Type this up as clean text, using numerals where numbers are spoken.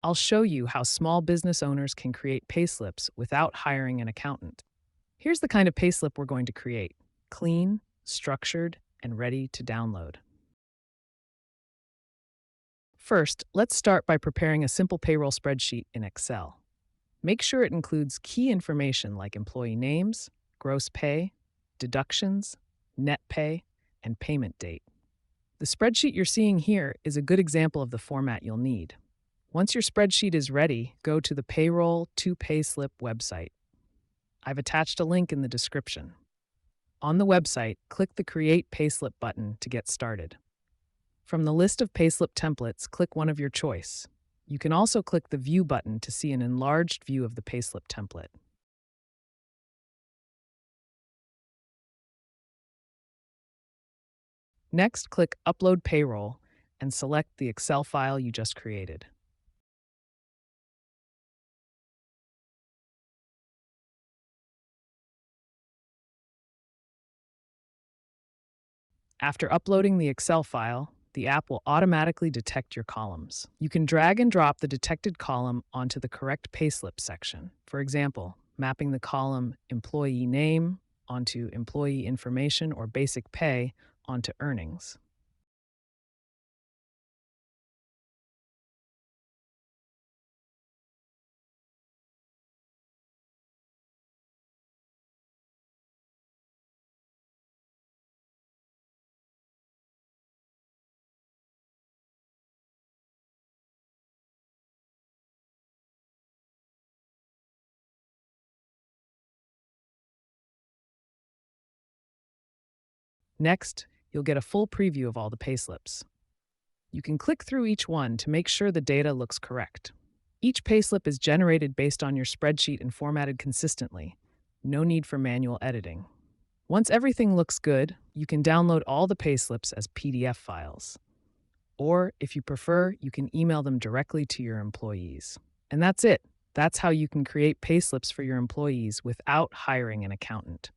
I'll show you how small business owners can create payslips without hiring an accountant. Here's the kind of payslip we're going to create: clean, structured, and ready to download. First, let's start by preparing a simple payroll spreadsheet in Excel. Make sure it includes key information like employee names, gross pay, deductions, net pay, and payment date. The spreadsheet you're seeing here is a good example of the format you'll need. Once your spreadsheet is ready, go to the Payroll to Payslip website. I've attached a link in the description. On the website, click the Create Payslip button to get started. From the list of payslip templates, click one of your choice. You can also click the View button to see an enlarged view of the payslip template. Next, click Upload Payroll and select the Excel file you just created. After uploading the Excel file, the app will automatically detect your columns. You can drag and drop the detected column onto the correct payslip section. For example, mapping the column Employee Name onto Employee Information or Basic Pay onto Earnings. Next, you'll get a full preview of all the payslips. You can click through each one to make sure the data looks correct. Each payslip is generated based on your spreadsheet and formatted consistently. No need for manual editing. Once everything looks good, you can download all the payslips as PDF files. Or, if you prefer, you can email them directly to your employees. And that's it. That's how you can create payslips for your employees without hiring an accountant.